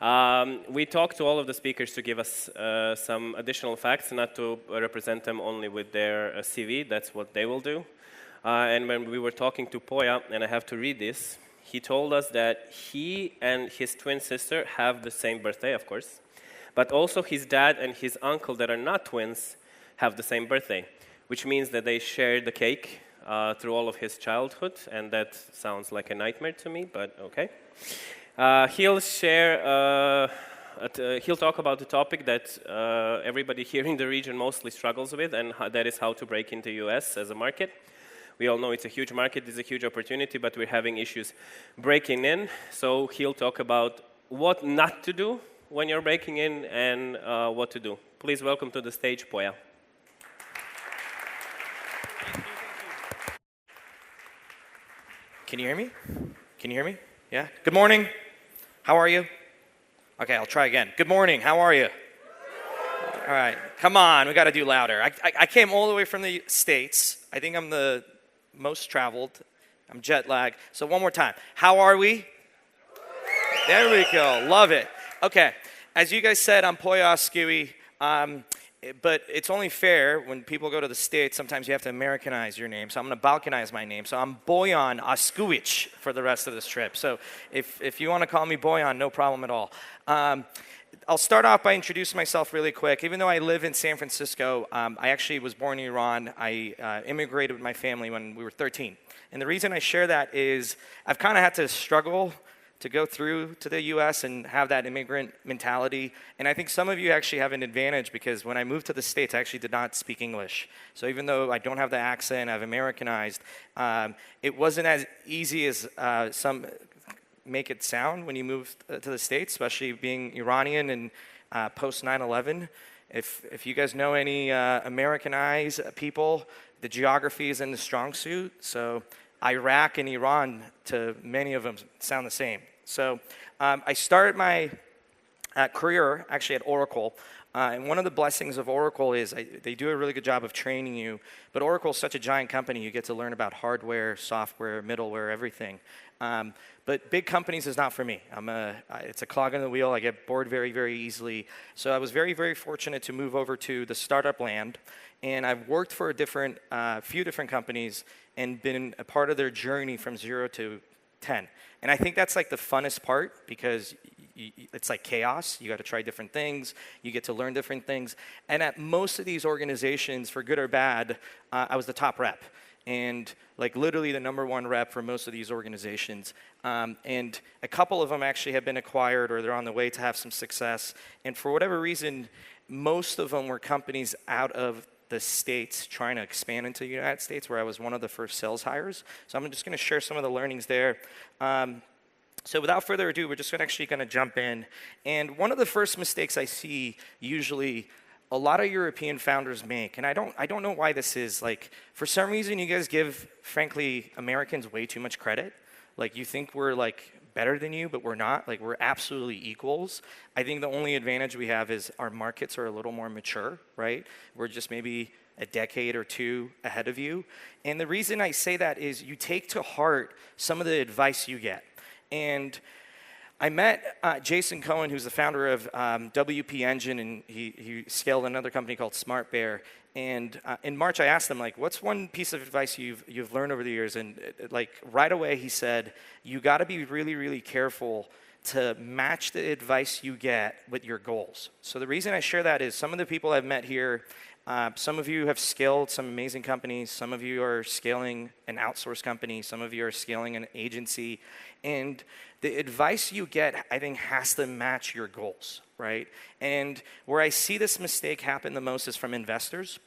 We talked to all of the speakers to give us some additional facts, not to represent them only with their CV. That's what they will do. And when we were talking to Poya, and I have to read this, he told us that he and his twin sister have the same birthday, of course, but also his dad and his uncle that are not twins have the same birthday, which means that they share the cake through all of his childhood, and that sounds like a nightmare to me, but okay. He'll talk about the topic that everybody here in the region mostly struggles with, and that is how to break into US as a market. We all know it's a huge market, it's a huge opportunity, but we're having issues breaking in. So he'll talk about what not to do when you're breaking in and what to do. Please welcome to the stage, Poya. Can you hear me? Can you hear me? Yeah? Good morning. How are you? Okay, I'll try again. Good morning. How are you? All right. Come on. We got to do louder. I came all the way from the States. I think I'm the most traveled. I'm jet lagged. So one more time. How are we? There we go. Love it. Okay. As you guys said, I'm Poya Osgouei. But it's only fair when people go to the States, sometimes you have to Americanize your name. So I'm going to Balkanize my name. So I'm Boyan Osgouei for the rest of this trip. So if you want to call me Boyan, no problem at all. I'll start off by introducing myself really quick. Even though I live in San Francisco, I actually was born in Iran. I immigrated with my family when we were 13. And the reason I share that is I've kind of had to struggle to go through to the US and have that immigrant mentality. And I think some of you actually have an advantage because when I moved to the States, I actually did not speak English. So even though I don't have the accent, I've Americanized, it wasn't as easy as some make it sound when you move to the States, especially being Iranian and post 9/11. If you guys know any Americanized people, the geography is in the strong suit. So Iraq and Iran, to many of them, sound the same. So I started my career actually at Oracle. And one of the blessings of Oracle is they do a really good job of training you. But Oracle is such a giant company, you get to learn about hardware, software, middleware, everything. But big companies is not for me. It's a clog in the wheel. I get bored very, very easily. So I was very, very fortunate to move over to the startup land. And I've worked for a few different companies and been a part of their journey from 0 to 10. And I think that's like the funnest part because it's like chaos. You got to try different things. You get to learn different things. And at most of these organizations, for good or bad, I was the top rep. And like literally the #1 rep for most of these organizations. And a couple of them actually have been acquired or they're on the way to have some success. And for whatever reason, most of them were companies out of the States trying to expand into the United States where I was one of the first sales hires. So I'm just going to share some of the learnings there. So without further ado, we're just actually going to jump in. And one of the first mistakes I see usually a lot of European founders make, and I don't know why this is, like for some reason you guys give, frankly, Americans way too much credit. Like you think we're like better than you, but we're not. Like we're absolutely equals. I think the only advantage we have is our markets are a little more mature, right? We're just maybe a decade or two ahead of you. And the reason I say that is you take to heart some of the advice you get. And I met Jason Cohen, who's the founder of WP Engine, and he scaled another company called Smart Bear. And in March, I asked him, like, what's one piece of advice you've learned over the years? And like right away, he said, you got to be really, really careful to match the advice you get with your goals. So the reason I share that is some of the people I've met here, some of you have scaled some amazing companies. Some of you are scaling an outsourced company. Some of you are scaling an agency. And the advice you get, I think, has to match your goals, right? And where I see this mistake happen the most is from investors,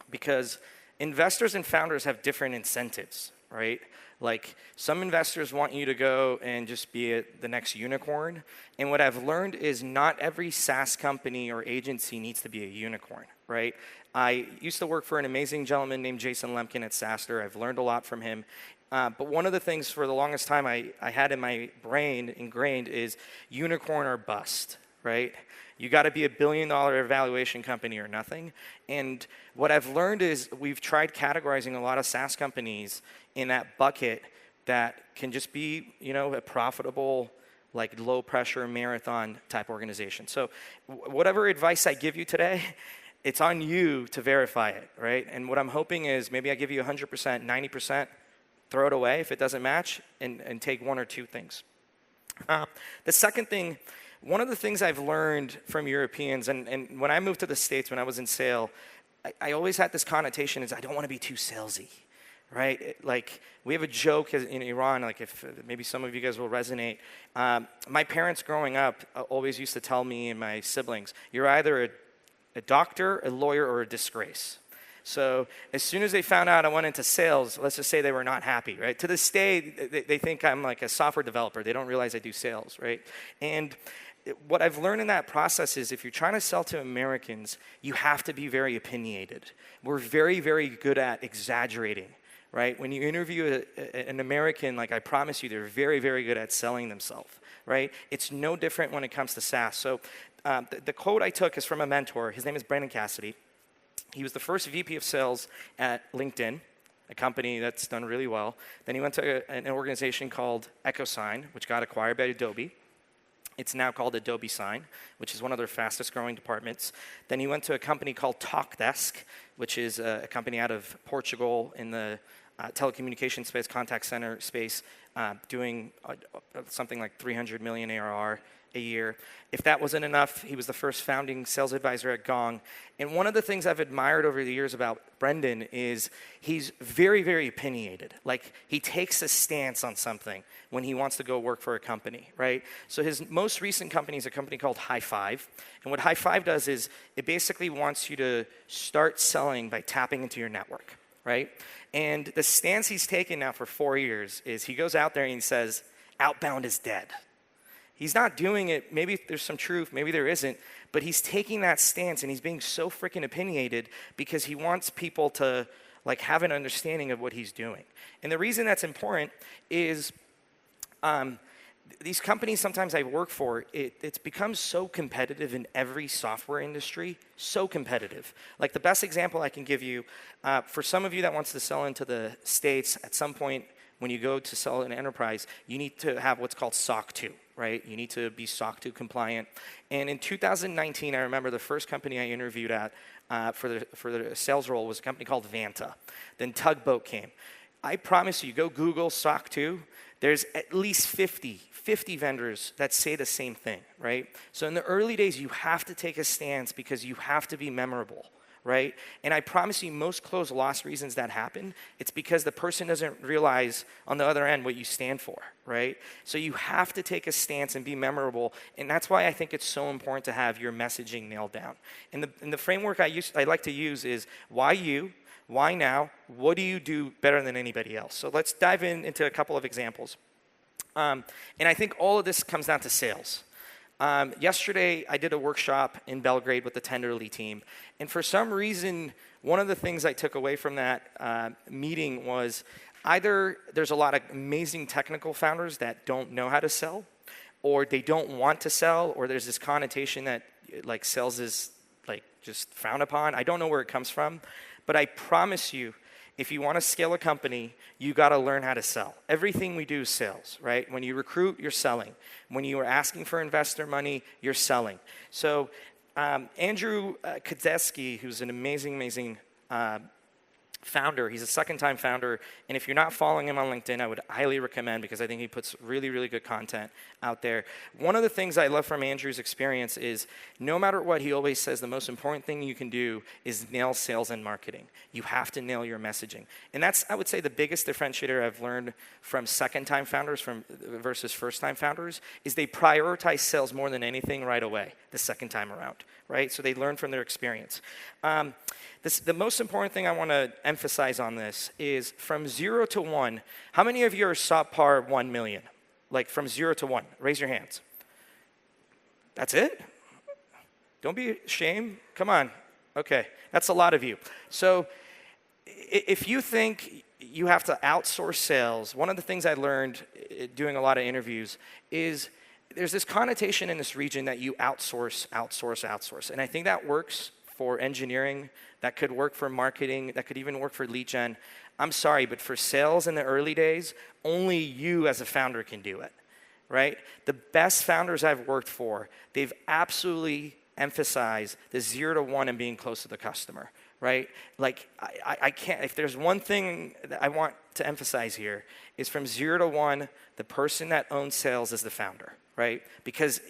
because investors and founders have different incentives, right? Like some investors want you to go and just be the next unicorn. And what I've learned is not every SaaS company or agency needs to be a unicorn, right? I used to work for an amazing gentleman named Jason Lemkin at SaaStanak. I've learned a lot from him. But one of the things for the longest time I had in my brain ingrained is unicorn or bust, right? You got to be $1 billion valuation company or nothing. And what I've learned is we've tried categorizing a lot of SaaS companies in that bucket that can just be, a profitable like low pressure marathon type organization. So whatever advice I give you today, it's on you to verify it, right? And what I'm hoping is maybe I give you 100%, 90%, throw it away if it doesn't match, and take one or two things. The second thing, one of the things I've learned from Europeans, and when I moved to the States when I was in sales, I always had this connotation is I don't want to be too salesy, right? Like we have a joke in Iran, like if maybe some of you guys will resonate. My parents growing up always used to tell me and my siblings, you're either a doctor, a lawyer, or a disgrace. So as soon as they found out I went into sales, let's just say they were not happy, right? To this day, they think I'm like a software developer. They don't realize I do sales, right? And what I've learned in that process is if you're trying to sell to Americans, you have to be very opinionated. We're very, very good at exaggerating, right? When you interview an American, like I promise you, they're very, very good at selling themselves, right? It's no different when it comes to SaaS. So the quote I took is from a mentor. His name is Brandon Cassidy. He was the first VP of sales at LinkedIn, a company that's done really well. Then he went to an organization called EchoSign, which got acquired by Adobe. It's now called Adobe Sign, which is one of their fastest growing departments. Then he went to a company called TalkDesk, which is a company out of Portugal in the telecommunication space, contact center space, doing something like 300 million ARR a year. If that wasn't enough, he was the first founding sales advisor at Gong. And one of the things I've admired over the years about Brendan is he's very, very opinionated. Like he takes a stance on something when he wants to go work for a company, right? So his most recent company is a company called High Five. And what High Five does is it basically wants you to start selling by tapping into your network, right? And the stance he's taken now for 4 years is he goes out there and he says, outbound is dead. He's not doing it, maybe there's some truth, maybe there isn't, but he's taking that stance and he's being so freaking opinionated because he wants people to like have an understanding of what he's doing. And the reason that's important is these companies sometimes I work for, it's become so competitive in every software industry, so competitive. Like the best example I can give you, for some of you that wants to sell into the States, at some point when you go to sell an enterprise, you need to have what's called SOC 2. Right? You need to be SOC 2 compliant. And in 2019, I remember the first company I interviewed at for the sales role was a company called Vanta. Then Tugboat came. I promise you, go Google SOC 2. There's at least 50 vendors that say the same thing, right? So in the early days, you have to take a stance because you have to be memorable. Right? And I promise you, most close loss reasons that happen, it's because the person doesn't realize on the other end what you stand for, right? So you have to take a stance and be memorable, and that's why I think it's so important to have your messaging nailed down. And the framework I like to use is why you, why now, what do you do better than anybody else? So let's dive into a couple of examples. And I think all of this comes down to sales. Yesterday, I did a workshop in Belgrade with the Tenderly team. And for some reason, one of the things I took away from that meeting was either there's a lot of amazing technical founders that don't know how to sell, or they don't want to sell, or there's this connotation that like sales is like just frowned upon. I don't know where it comes from, but I promise you, if you want to scale a company, you got to learn how to sell. Everything we do is sales, right? When you recruit, you're selling. When you are asking for investor money, you're selling. So Andrew Kadeski, who's an amazing founder, he's a second-time founder, and if you're not following him on LinkedIn, I would highly recommend because I think he puts really, really good content out there. One of the things I love from Andrew's experience is no matter what, he always says the most important thing you can do is nail sales and marketing. You have to nail your messaging. And that's, I would say, the biggest differentiator I've learned from second-time founders versus first-time founders is they prioritize sales more than anything right away the second time around, right? So they learn from their experience. The most important thing I want to emphasize on this is from 0 to 1, how many of you are subpar 1 million? Like from 0 to 1, raise your hands. That's it? Don't be ashamed. Come on. Okay, that's a lot of you. So if you think you have to outsource sales, one of the things I learned doing a lot of interviews is there's this connotation in this region that you outsource. And I think that works for engineering, that could work for marketing, that could even work for lead gen. I'm sorry, but for sales in the early days, only you as a founder can do it, right? The best founders I've worked for, they've absolutely emphasized the 0 to 1 and being close to the customer, right? Like, I can't, if there's one thing that I want to emphasize here, is from 0 to 1, the person that owns sales is the founder, right? Because,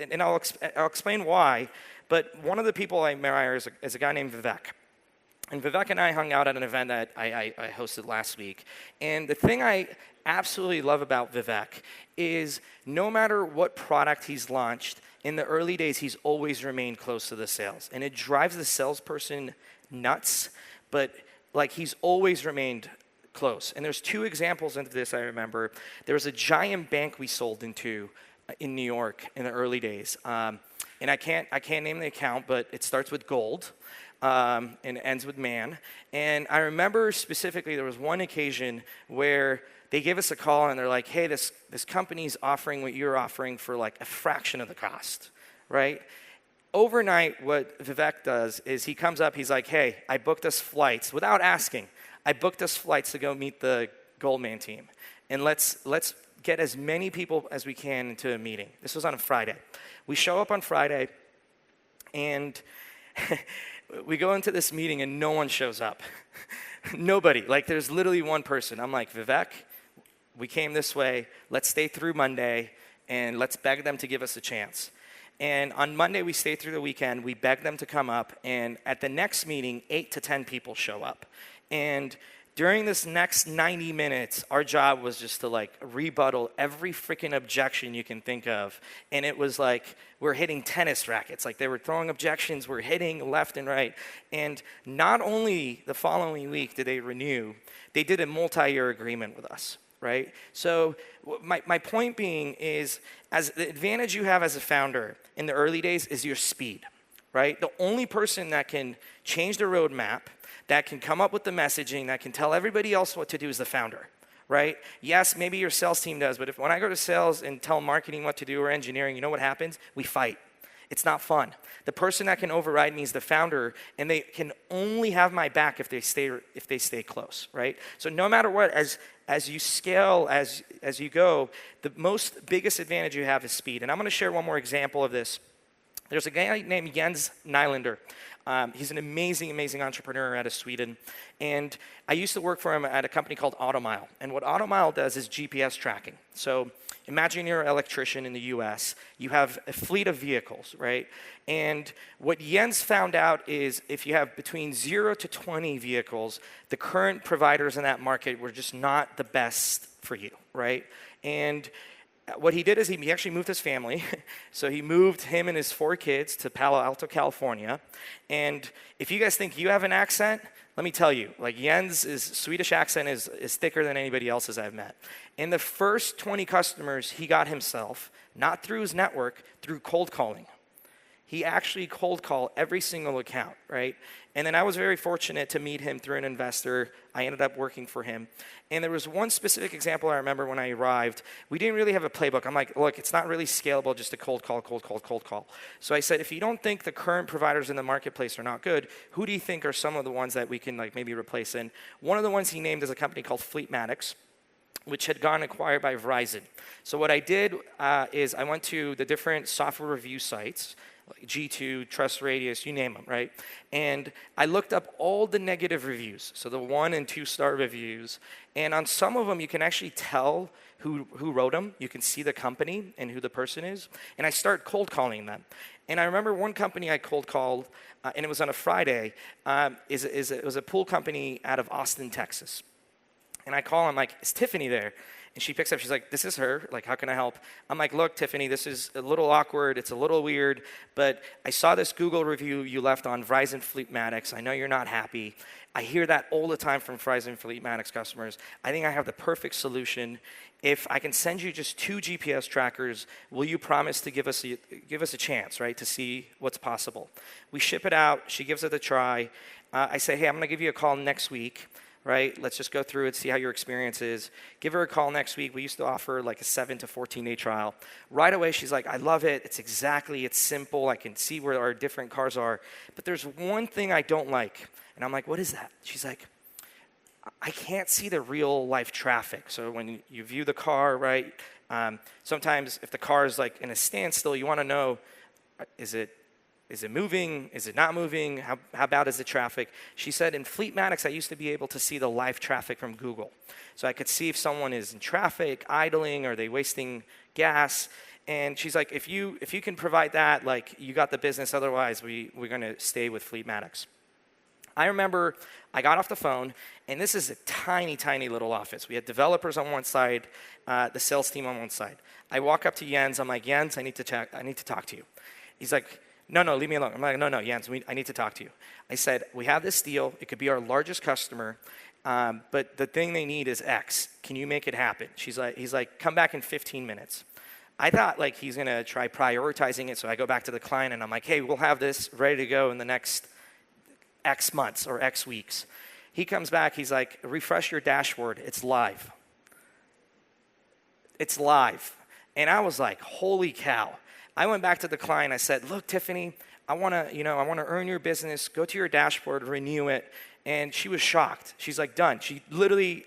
and I'll explain why, but one of the people I admire is a guy named Vivek. And Vivek and I hung out at an event that I hosted last week. And the thing I absolutely love about Vivek is no matter what product he's launched, in the early days, he's always remained close to the sales. And it drives the salesperson nuts, but like he's always remained close. And there's 2 examples of this I remember. There was a giant bank we sold into in New York in the early days. And I can't name the account, but it starts with gold. And ends with man. And I remember specifically there was one occasion where they gave us a call and they're like, hey, this company's offering what you're offering for like a fraction of the cost, right? Overnight, what Vivek does is he comes up, he's like, hey, I booked us flights without asking. I booked us flights to go meet the Goldman team. And let's get as many people as we can into a meeting. This was on a Friday. We show up on Friday and we go into this meeting and no one shows up. Nobody. Like there's literally one person. I'm like, Vivek, we came this way. Let's stay through Monday and let's beg them to give us a chance. And on Monday, we stay through the weekend. We beg them to come up. And at the next meeting, 8 to 10 people show up. And during this next 90 minutes, our job was just to like rebuttal every freaking objection you can think of. And it was like we're hitting tennis rackets. Like they were throwing objections, we're hitting left and right. And not only the following week did they renew, they did a multi-year agreement with us, right? So my point being is, as the advantage you have as a founder in the early days is your speed, right? The only person that can change the roadmap, that can come up with the messaging, that can tell everybody else what to do is the founder, right? Yes, maybe your sales team does, but when I go to sales and tell marketing what to do or engineering, you know what happens? We fight. It's not fun. The person that can override me is the founder, and they can only have my back if they stay close, right? So no matter what, as you scale, as you go, the biggest advantage you have is speed. And I'm going to share one more example of this. There's a guy named Jens Nylander. He's an amazing, amazing entrepreneur out of Sweden. And I used to work for him at a company called Automile. And what Automile does is GPS tracking. So imagine you're an electrician in the US. You have a fleet of vehicles, right? And what Jens found out is if you have between 0 to 20 vehicles, the current providers in that market were just not the best for you, right? And what he did is he actually moved his family. So he moved him and his 4 kids to Palo Alto, California. And if you guys think you have an accent, let me tell you, like Jens' Swedish accent is thicker than anybody else's I've met. In the first 20 customers, he got himself, not through his network, through cold calling. He actually cold called every single account, right? And then I was very fortunate to meet him through an investor. I ended up working for him. And there was one specific example I remember when I arrived. We didn't really have a playbook. I'm like, look, it's not really scalable just to cold call. So I said, if you don't think the current providers in the marketplace are not good, who do you think are some of the ones that we can like maybe replace? And one of the ones he named is a company called Fleetmatics, which had gone acquired by Verizon. So what I did is I went to the different software review sites, like G2, Trust Radius, you name them, right? And I looked up all the negative reviews, so the 1 and 2 star reviews. And on some of them, you can actually tell who wrote them. You can see the company and who the person is. And I start cold calling them. And I remember one company I cold called, and it was on a Friday. It was a pool company out of Austin, Texas. And I call, I'm like, is Tiffany there? And she picks up, she's like, this is her, like, how can I help? I'm like, look, Tiffany, this is a little awkward, it's a little weird, but I saw this Google review you left on Verizon Fleetmatics. I know you're not happy. I hear that all the time from Verizon Fleetmatics customers. I think I have the perfect solution. If I can send you just 2 GPS trackers, will you promise to give us a chance, right, to see what's possible? We ship it out, she gives it a try. I say, hey, I'm gonna give you a call next week. Right? Let's just go through it, see how your experience is. Give her a call next week. We used to offer like a 7 to 14-day trial. Right away, she's like, I love it. It's simple. I can see where our different cars are. But there's one thing I don't like. And I'm like, what is that? She's like, I can't see the real life traffic. So when you view the car, right, Sometimes if the car is like in a standstill, you want to know, is it moving? Is it not moving? How bad is the traffic? She said, in Fleetmatics, I used to be able to see the live traffic from Google. So I could see if someone is in traffic, idling, are they wasting gas? And she's like, if you can provide that, like, you got the business. Otherwise, we're going to stay with Fleetmatics. I remember I got off the phone, and this is a tiny, tiny little office. We had developers on one side, the sales team on one side. I walk up to Jens. I'm like, Jens, I need to talk to you. He's like, no, leave me alone. I'm like, no, Jens, I need to talk to you. I said, we have this deal. It could be our largest customer, but the thing they need is X. Can you make it happen? He's like, come back in 15 minutes. I thought like he's going to try prioritizing it, so I go back to the client, and I'm like, hey, we'll have this ready to go in the next X months or X weeks. He comes back, he's like, refresh your dashboard, it's live. It's live. And I was like, holy cow. I went back to the client, I said, look, Tiffany, I want to earn your business, go to your dashboard, renew it. And she was shocked. She's like, done.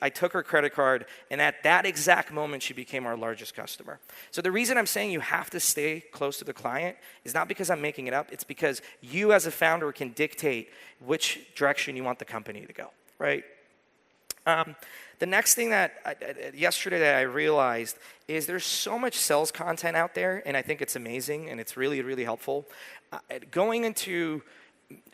I took her credit card, and at that exact moment, she became our largest customer. So the reason I'm saying you have to stay close to the client is not because I'm making it up. It's because you as a founder can dictate which direction you want the company to go, right? The next thing yesterday that I realized is there's so much sales content out there, and I think it's amazing, and it's really, really helpful. Going into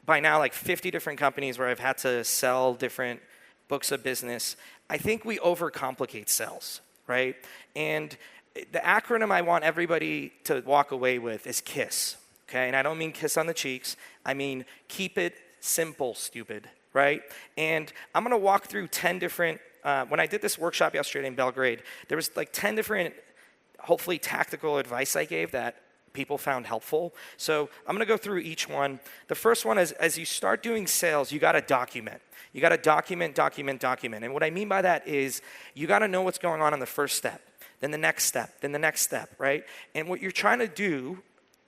by now like 50 different companies where I've had to sell different books of business, I think we overcomplicate sales, right? And the acronym I want everybody to walk away with is KISS, okay? And I don't mean kiss on the cheeks. I mean keep it simple, stupid, right? And I'm going to walk through 10 different, when I did this workshop yesterday in Belgrade, there was like 10 different, hopefully tactical advice I gave that people found helpful. So I'm going to go through each one. The first one is, as you start doing sales, you got to document. You got to document. And what I mean by that is you got to know what's going on in the first step, then the next step, then the next step, right? And what you're trying to do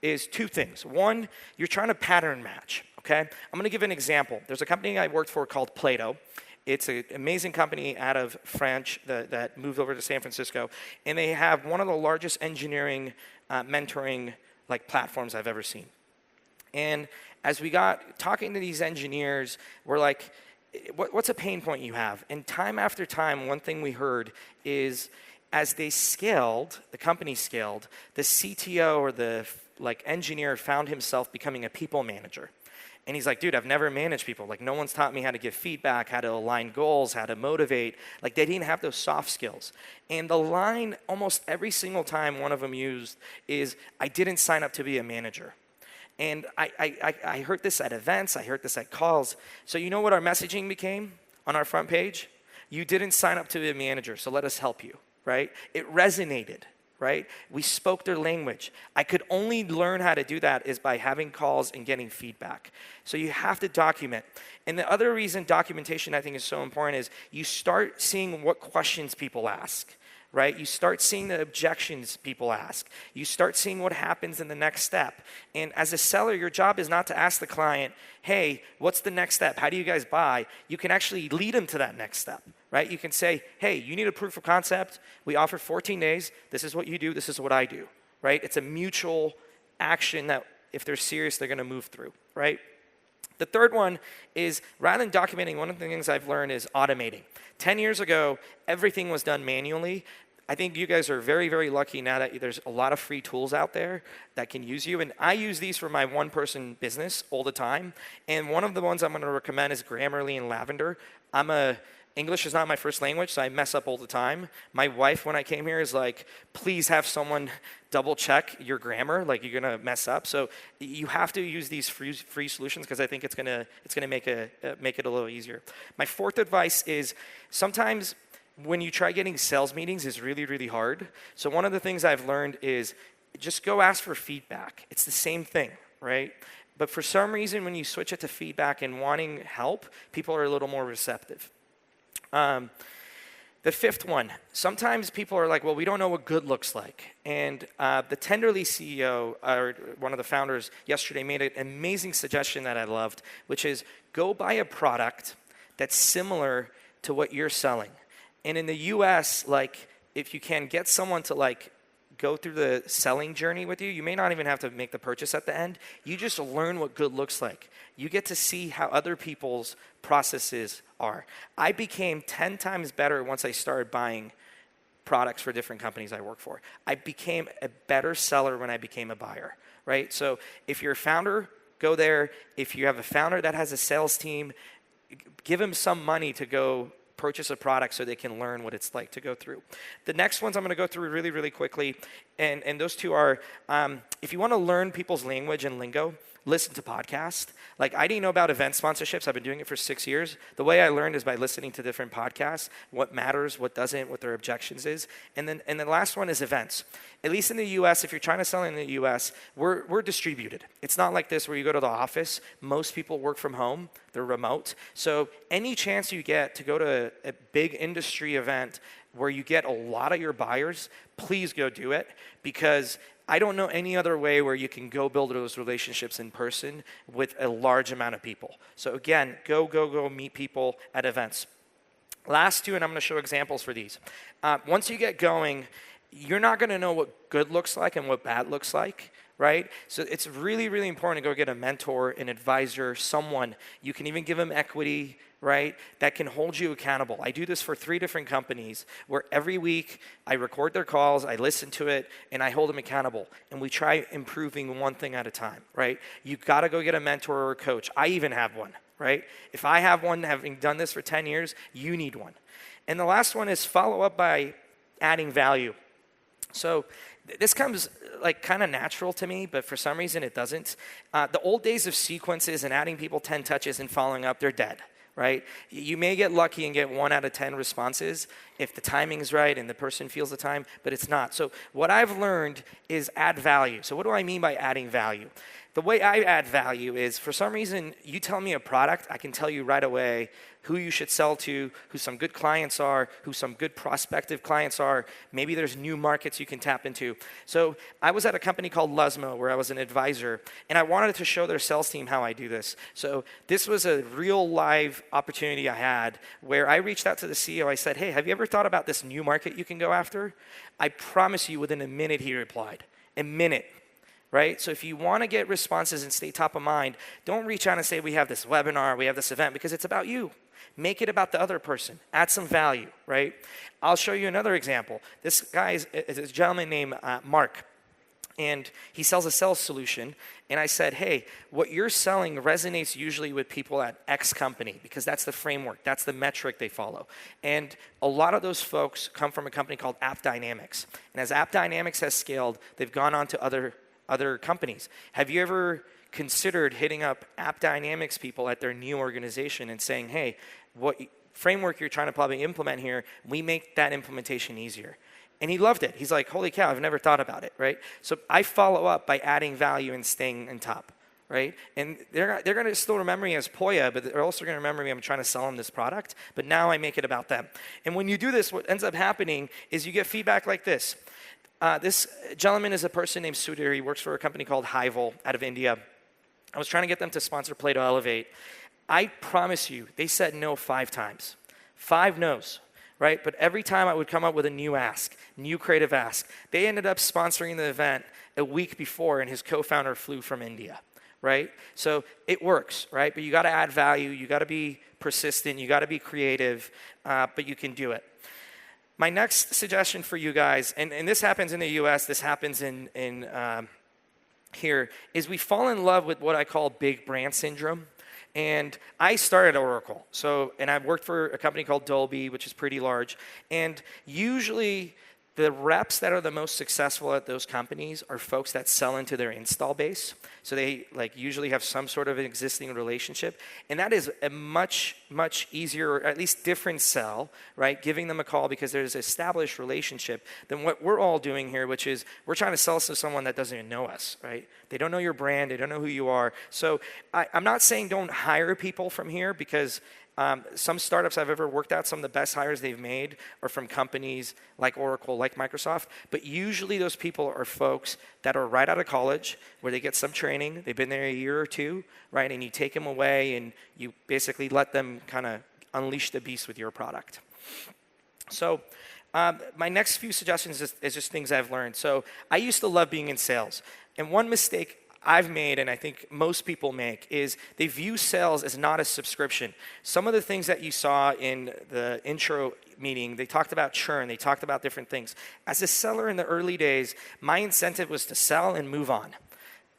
is two things. One, you're trying to pattern match, okay? I'm going to give an example. There's a company I worked for called Plato. It's an amazing company out of France that moved over to San Francisco, and they have one of the largest engineering mentoring like platforms I've ever seen. And as we got talking to these engineers, we're like, what's a pain point you have? And time after time, one thing we heard is as they scaled, the company scaled, the CTO or the like engineer found himself becoming a people manager. And he's like, dude, I've never managed people. Like, no one's taught me how to give feedback, how to align goals, how to motivate. Like, they didn't have those soft skills. And the line almost every single time one of them used is, I didn't sign up to be a manager. And I heard this at events. I heard this at calls. So you know what our messaging became on our front page? You didn't sign up to be a manager, so let us help you, right? It resonated. Right? We spoke their language. I could only learn how to do that is by having calls and getting feedback. So you have to document. And the other reason documentation I think is so important is you start seeing what questions people ask, right? You start seeing the objections people ask. You start seeing what happens in the next step. And as a seller, your job is not to ask the client, hey, what's the next step? How do you guys buy? You can actually lead them to that next step. Right? You can say, hey, you need a proof of concept. We offer 14 days. This is what you do. This is what I do. Right? It's a mutual action that if they're serious, they're going to move through. Right? The third one is rather than documenting, one of the things I've learned is automating. 10 years ago, everything was done manually. I think you guys are very, very lucky now that there's a lot of free tools out there that can use you. And I use these for my one-person business all the time. And one of the ones I'm going to recommend is Grammarly and Lavender. English is not my first language, so I mess up all the time. My wife, when I came here, is like, please have someone double check your grammar, like you're gonna mess up. So you have to use these free solutions because I think it's gonna make it a little easier. My fourth advice is sometimes when you try getting sales meetings is really, really hard. So one of the things I've learned is just go ask for feedback. It's the same thing, right? But for some reason, when you switch it to feedback and wanting help, people are a little more receptive. The fifth one, sometimes people are like, well, we don't know what good looks like. And the Tenderly CEO, or one of the founders yesterday, made an amazing suggestion that I loved, which is go buy a product that's similar to what you're selling. And in the US, like if you can get someone to like go through the selling journey with you. You may not even have to make the purchase at the end. You just learn what good looks like. You get to see how other people's processes are. I became 10 times better once I started buying products for different companies I work for. I became a better seller when I became a buyer, right? So if you're a founder, go there. If you have a founder that has a sales team, give them some money to go purchase a product so they can learn what it's like to go through. The next ones I'm going to go through really, really quickly, and those two are, if you want to learn people's language and lingo, listen to podcasts. Like, I didn't know about event sponsorships. I've been doing it for 6 years. The way I learned is by listening to different podcasts, what matters, what doesn't, what their objections is. And then the last one is events. At least in the US, if you're trying to sell in the US, we're distributed. It's not like this where you go to the office. Most people work from home. They're remote. So any chance you get to go to a big industry event where you get a lot of your buyers, please go do it, because I don't know any other way where you can go build those relationships in person with a large amount of people. So again, go meet people at events. Last two, and I'm going to show examples for these. Once you get going, you're not going to know what good looks like and what bad looks like, right? So it's really, really important to go get a mentor, an advisor, someone. You can even give them equity, right, that can hold you accountable. I do this for 3 different companies where every week I record their calls, I listen to it, and I hold them accountable. And we try improving one thing at a time, right? You've got to go get a mentor or a coach. I even have one, right? If I have one, having done this for 10 years, you need one. And the last one is follow up by adding value. So this comes like kind of natural to me, but for some reason it doesn't. The old days of sequences and adding people 10 touches and following up, they're dead, right? You may get lucky and get 1 out of 10 responses if the timing is right and the person feels the time, but it's not. So what I've learned is add value. So what do I mean by adding value? The way I add value is, for some reason, you tell me a product, I can tell you right away who you should sell to, who some good clients are, who some good prospective clients are. Maybe there's new markets you can tap into. So I was at a company called Lusmo where I was an advisor, and I wanted to show their sales team how I do this. So this was a real live opportunity I had where I reached out to the CEO. I said, hey, have you ever thought about this new market you can go after? I promise you within a minute he replied. A minute. Right? So if you want to get responses and stay top of mind, don't reach out and say, we have this webinar, we have this event, because it's about you. Make it about the other person. Add some value, right? I'll show you another example. This guy is a gentleman named Mark, and he sells a sales solution. And I said, hey, what you're selling resonates usually with people at X company, because that's the framework, that's the metric they follow. And a lot of those folks come from a company called AppDynamics. And as AppDynamics has scaled, they've gone on to other companies. Have you ever considered hitting up AppDynamics people at their new organization and saying, hey, what framework you're trying to probably implement here, we make that implementation easier? And he loved it. He's like, holy cow, I've never thought about it, right? So I follow up by adding value and staying on top, right? And they're going to still remember me as Poya, but they're also going to remember me, I'm trying to sell them this product, but now I make it about them. And when you do this, what ends up happening is you get feedback like this. This gentleman is a person named Sudhir. He works for a company called Hival out of India. I was trying to get them to sponsor Plato Elevate. I promise you, they said no 5 times. 5 no's, right? But every time I would come up with a new ask, new creative ask. They ended up sponsoring the event a week before, and his co-founder flew from India, right? So it works, right? But you got to add value. You got to be persistent. You got to be creative, but you can do it. My next suggestion for you guys, and this happens in the US, this happens in here, is we fall in love with what I call big brand syndrome. And I started at Oracle. And I've worked for a company called Dolby, which is pretty large. And usually the reps that are the most successful at those companies are folks that sell into their install base. So they usually have some sort of an existing relationship. And that is a much, much easier, or at least different sell, right? Giving them a call because there's an established relationship than what we're all doing here, which is we're trying to sell to someone that doesn't even know us, right? They don't know your brand. They don't know who you are. So I'm not saying don't hire people from here, because some startups I've ever worked at, some of the best hires they've made are from companies like Oracle, like Microsoft. But usually those people are folks that are right out of college, where they get some training. They've been there a year or two, right? And you take them away and you basically let them kind of unleash the beast with your product. So My next few suggestions is just things I've learned. So I used to love being in sales. And one mistake I've made, and I think most people make, is they view sales as not a subscription. Some of the things that you saw in the intro meeting, they talked about churn, they talked about different things. As a seller in the early days, my incentive was to sell and move on.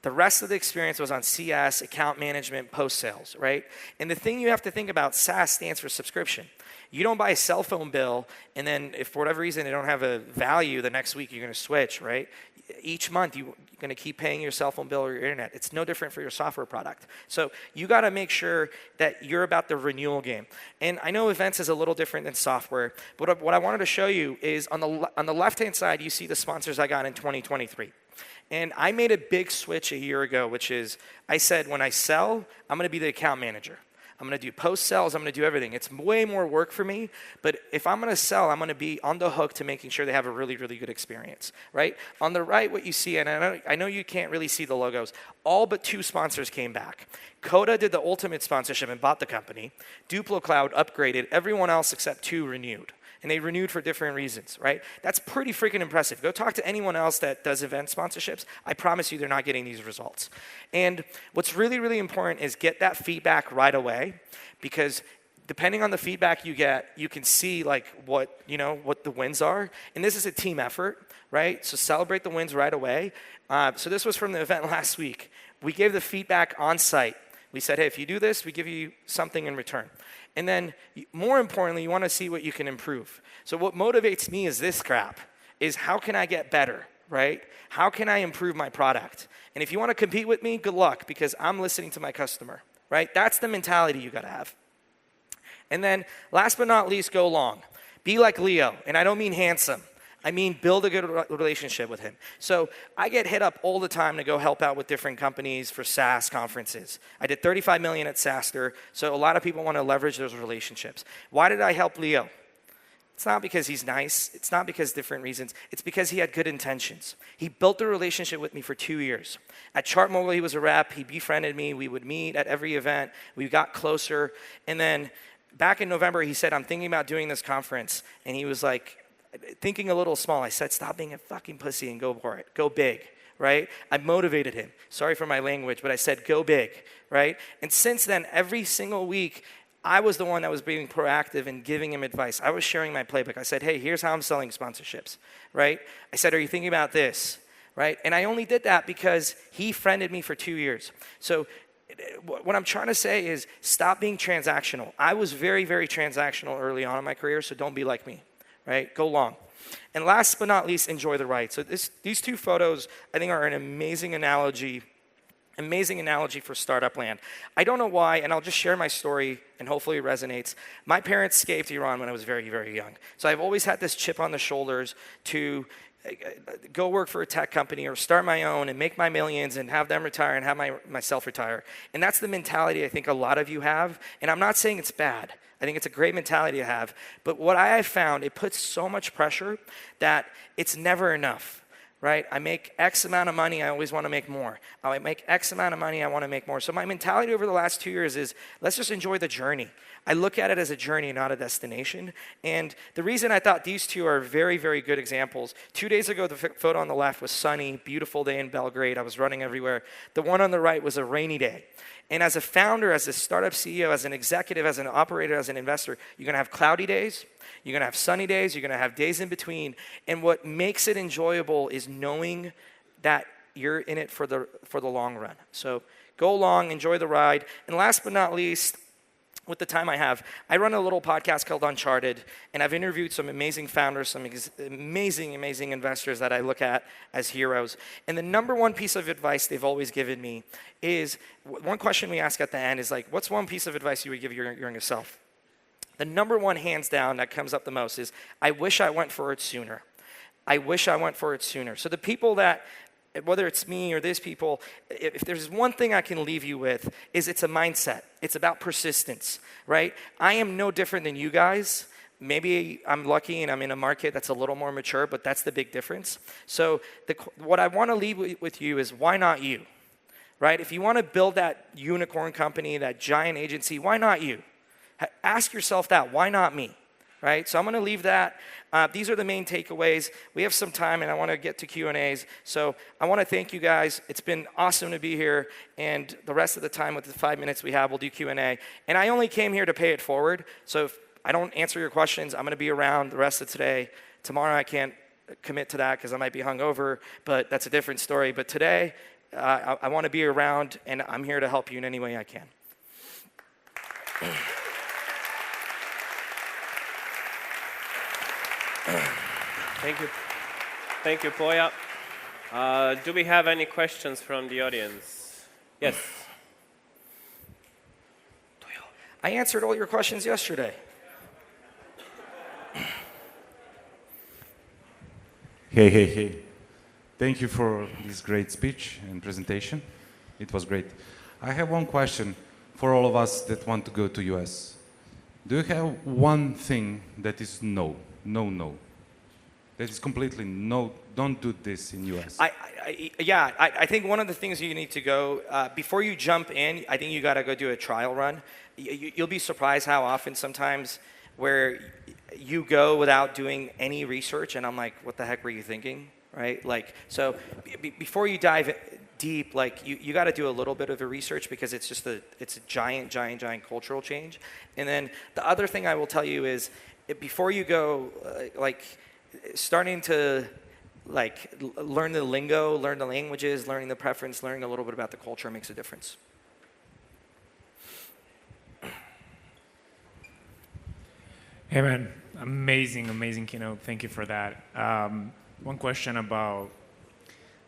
The rest of the experience was on CS, account management, post-sales, right? And the thing you have to think about, SaaS stands for subscription. You don't buy a cell phone bill, and then if for whatever reason they don't have a value, the next week you're going to switch, right? Each month you're going to keep paying your cell phone bill or your internet. It's no different for your software product. So you got to make sure that you're about the renewal game. And I know events is a little different than software, but what I wanted to show you is on the left-hand side, you see the sponsors I got in 2023. And I made a big switch a year ago, which is I said when I sell, I'm going to be the account manager. I'm going to do post-sales. I'm going to do everything. It's way more work for me. But if I'm going to sell, I'm going to be on the hook to making sure they have a really, really good experience, right? On the right, what you see, and I know you can't really see the logos, all but 2 sponsors came back. Coda did the ultimate sponsorship and bought the company. Duplo Cloud upgraded. Everyone else except 2 renewed. And they renewed for different reasons, right? That's pretty freaking impressive. Go talk to anyone else that does event sponsorships. I promise you they're not getting these results. And what's really, really important is get that feedback right away, because depending on the feedback you get, you can see like what the wins are. And this is a team effort, right? So celebrate the wins right away. So this was from the event last week. We gave the feedback on site. We said, hey, if you do this, we give you something in return. And then, more importantly, you want to see what you can improve. So what motivates me is this crap, is how can I get better, right? How can I improve my product? And if you want to compete with me, good luck, because I'm listening to my customer, right? That's the mentality you got to have. And then, last but not least, go long. Be like Leo, and I don't mean handsome. I mean, build a good relationship with him. So I get hit up all the time to go help out with different companies for SaaS conferences. I did $35 million at SaaStanak, so a lot of people want to leverage those relationships. Why did I help Leo? It's not because he's nice. It's not because different reasons. It's because he had good intentions. He built a relationship with me for 2 years. At ChartMogul, he was a rep. He befriended me. We would meet at every event. We got closer. And then back in November, he said, I'm thinking about doing this conference. And he was like, thinking a little small. I said, stop being a fucking pussy and go for it. Go big, right? I motivated him. Sorry for my language, but I said, go big, right? And since then, every single week, I was the one that was being proactive and giving him advice. I was sharing my playbook. I said, hey, here's how I'm selling sponsorships, right? I said, are you thinking about this, right? And I only did that because he friended me for 2 years. So what I'm trying to say is stop being transactional. I was very, very transactional early on in my career, so don't be like me. Right? Go long. And last but not least, enjoy the ride. So these 2 photos, I think, are an amazing analogy for startup land. I don't know why, and I'll just share my story, and hopefully it resonates. My parents escaped Iran when I was very, very young. So I've always had this chip on the shoulders to go work for a tech company or start my own and make my millions and have them retire and have myself retire. And that's the mentality I think a lot of you have. And I'm not saying it's bad. I think it's a great mentality to have. But what I have found, it puts so much pressure that it's never enough, right? I make X amount of money, I always want to make more. I make X amount of money, I want to make more. So my mentality over the last 2 years is, let's just enjoy the journey. I look at it as a journey, not a destination. And the reason I thought these 2 are very, very good examples, 2 days ago, the photo on the left was sunny, beautiful day in Belgrade. I was running everywhere. The one on the right was a rainy day. And as a founder, as a startup CEO, as an executive, as an operator, as an investor, you're going to have cloudy days, you're going to have sunny days, you're going to have days in between. And what makes it enjoyable is knowing that you're in it for the long run. So go long, enjoy the ride. And last but not least, with the time I have, I run a little podcast called Uncharted, and I've interviewed some amazing founders, some amazing investors that I look at as heroes. And the number one piece of advice they've always given me is, one question we ask at the end is like, what's one piece of advice you would give your younger self? The number one, hands down, that comes up the most is, I wish I went for it sooner. I wish I went for it sooner. So the people that, whether it's me or these people, if there's one thing I can leave you with, is it's a mindset. It's about persistence, right? I am no different than you guys. Maybe I'm lucky and I'm in a market that's a little more mature, but that's the big difference. So what I want to leave with you is, why not you, right? If you want to build that unicorn company, that giant agency, why not you? Ask yourself that, why not me? right? So I'm going to leave that. These are the main takeaways. We have some time, and I want to get to Q&As. So I want to thank you guys. It's been awesome to be here, and the rest of the time with the 5 minutes we have, we'll do Q&A. And I only came here to pay it forward, so if I don't answer your questions, I'm going to be around the rest of today. Tomorrow I can't commit to that because I might be hungover, but that's a different story. But today, I want to be around, and I'm here to help you in any way I can. Thank you. Thank you, Poya. Do we have any questions from the audience? Yes. I answered all your questions yesterday. Hey. Thank you for this great speech and presentation. It was great. I have one question for all of us that want to go to US. Do you have one thing that is no? That is completely no, don't do this in US. I think one of the things you need to go, before you jump in, I think you got to go do a trial run. You'll be surprised how often sometimes where you go without doing any research, and I'm like, what the heck were you thinking, right? Like, so before you dive deep, like you got to do a little bit of a research because it's just it's a giant cultural change. And then the other thing I will tell you is before you go, starting to learn the lingo, learn the languages, learning the preference, learning a little bit about the culture makes a difference. Hey man, amazing keynote. Thank you for that. One question about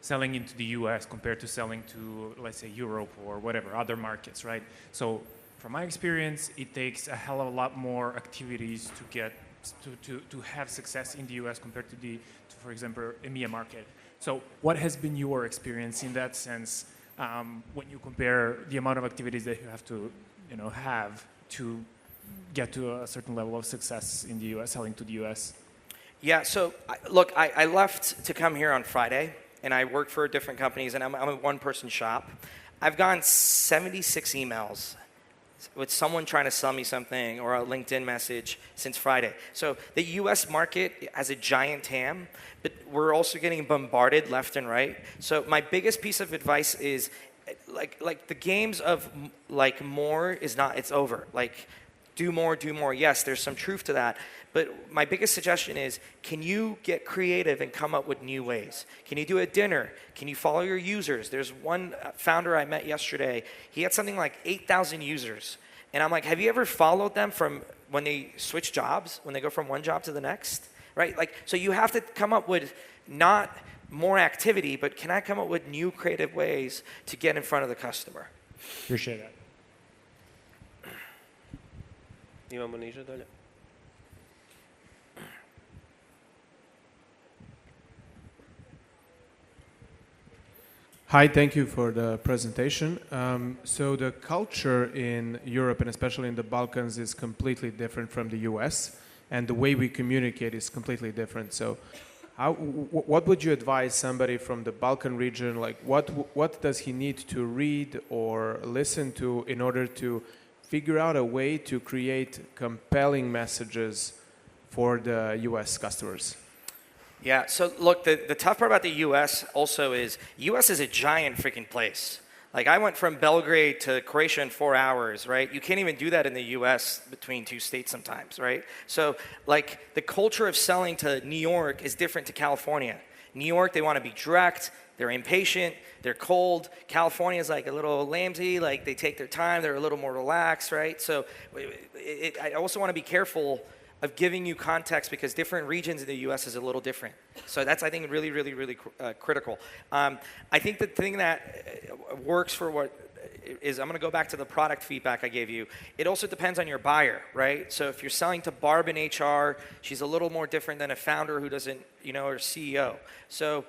selling into the US compared to selling to, let's say, Europe or whatever, other markets, right? So from my experience, it takes a hell of a lot more activities to get to have success in the US compared to for example, EMEA market. So what has been your experience in that sense when you compare the amount of activities that you have to have to get to a certain level of success in the US, selling to the US? Yeah, so look, I left to come here on Friday, and I work for different companies, and I'm a one-person shop. I've gotten 76 emails with someone trying to sell me something or a LinkedIn message since Friday. So the US market has a giant TAM, but we're also getting bombarded left and right. So my biggest piece of advice is like the games of more is not, it's over. Like do more. Yes, there's some truth to that. But my biggest suggestion is, can you get creative and come up with new ways? Can you do a dinner? Can you follow your users? There's one founder I met yesterday. He had something like 8,000 users. And I'm like, have you ever followed them from when they switch jobs, when they go from one job to the next? Right? So you have to come up with not more activity, but can I come up with new creative ways to get in front of the customer? Appreciate that. Imamo niže dolje. Hi, thank you for the presentation. So the culture in Europe and especially in the Balkans is completely different from the US, and the way we communicate is completely different. So what would you advise somebody from the Balkan region, like what does he need to read or listen to in order to figure out a way to create compelling messages for the US customers? Yeah, so look, the tough part about the US also is, US is a giant freaking place. Like I went from Belgrade to Croatia in 4 hours, right? You can't even do that in the US between two states sometimes, right? So like the culture of selling to New York is different to California. New York, they want to be direct, they're impatient, they're cold. California is like a little lamsy, like they take their time, they're a little more relaxed, right? So I also want to be careful of giving you context because different regions in the US is a little different. So that's, I think, really critical. I think the thing that works for what is, I'm going to go back to the product feedback I gave you. It also depends on your buyer, right? So if you're selling to Barb in HR, she's a little more different than a founder who doesn't, or CEO. So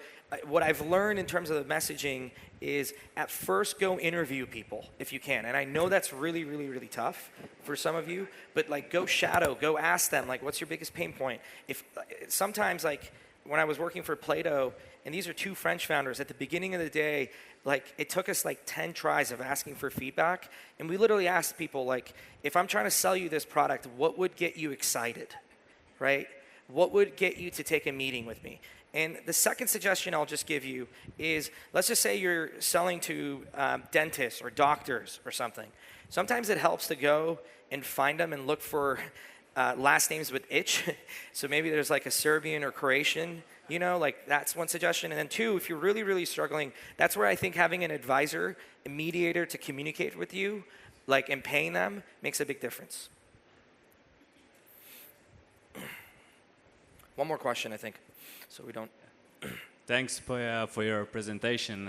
what I've learned in terms of the messaging is at first go interview people if you can. And I know that's really tough for some of you, but like go shadow, go ask them, like what's your biggest pain point? If sometimes like when I was working for Plato, and these are two French founders, at the beginning of the day, like it took us like 10 tries of asking for feedback. And we literally asked people like, if I'm trying to sell you this product, what would get you excited? right? What would get you to take a meeting with me? And the second suggestion I'll just give you is, let's just say you're selling to dentists or doctors or something. Sometimes it helps to go and find them and look for last names with itch. So maybe there's like a Serbian or Croatian, you know, like that's one suggestion. And then two, if you're really, really struggling, that's where I think having an advisor, a mediator to communicate with you, like, and paying them makes a big difference. One more question, I think, so we don't. Thanks, Poya, for your presentation.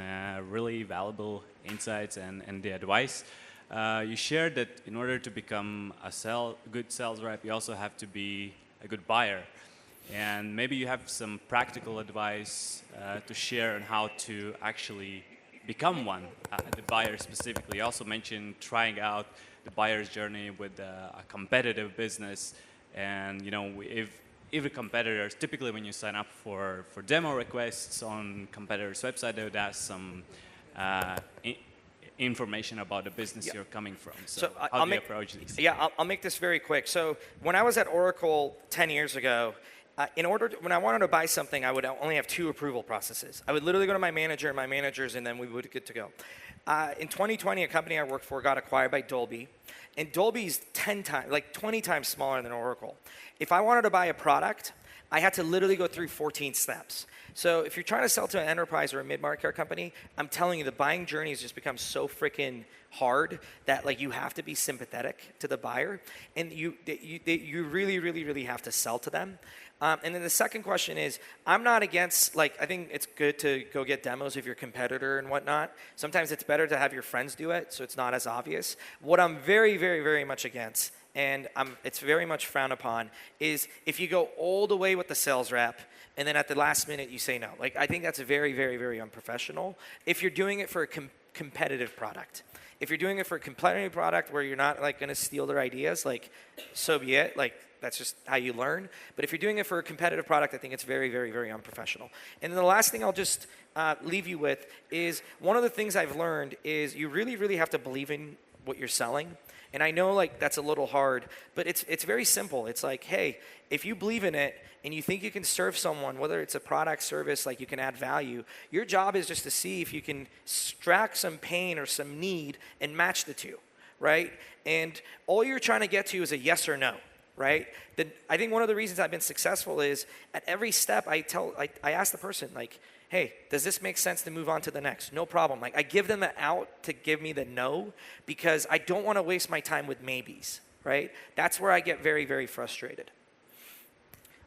Really valuable insights and the advice. You shared that in order to become a good sales rep, you also have to be a good buyer. And maybe you have some practical advice to share on how to actually become one, the buyer specifically. You also mentioned trying out the buyer's journey with a competitive business. And you know, if the competitors, typically when you sign up for demo requests on competitors' website, they would ask some information about the business you're coming from. So how do you approach these? Yeah, I'll make this very quick. So when I was at Oracle 10 years ago, when I wanted to buy something, I would only have 2 approval processes. I would literally go to my manager and my managers, and then we would get to go. In 2020, a company I worked for got acquired by Dolby. And Dolby's 10 times, like 20 times smaller than Oracle. If I wanted to buy a product, I had to literally go through 14 steps. So if you're trying to sell to an enterprise or a mid-market company, I'm telling you, the buying journey has just become so freaking hard that like you have to be sympathetic to the buyer, and you really, really, really have to sell to them. And then the second question is, I'm not against, like, I think it's good to go get demos of your competitor and whatnot. Sometimes it's better to have your friends do it so it's not as obvious. What I'm very, very, very much against, and it's very much frowned upon, is if you go all the way with the sales rep and then at the last minute you say no. Like, I think that's very, very, very unprofessional if you're doing it for a competitive product. If you're doing it for a competitive product where you're not like going to steal their ideas, like, so be it. Like, that's just how you learn. But if you're doing it for a competitive product, I think it's very, very, very unprofessional. And then the last thing I'll just leave you with is, one of the things I've learned is you really, really have to believe in what you're selling. And I know, like, that's a little hard, but it's very simple. It's like, hey, if you believe in it and you think you can serve someone, whether it's a product, service, like you can add value, your job is just to see if you can extract some pain or some need and match the two, right? And all you're trying to get to is a yes or no, right? I think one of the reasons I've been successful is at every step I ask the person, like, hey, does this make sense to move on to the next? No problem. Like, I give them the out to give me the no, because I don't want to waste my time with maybes, right? That's where I get very, very frustrated.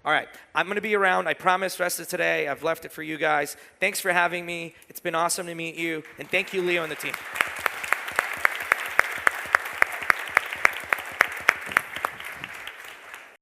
All right, I'm going to be around, I promise, rest of today. I've left it for you guys. Thanks for having me. It's been awesome to meet you. And thank you, Leo and the team.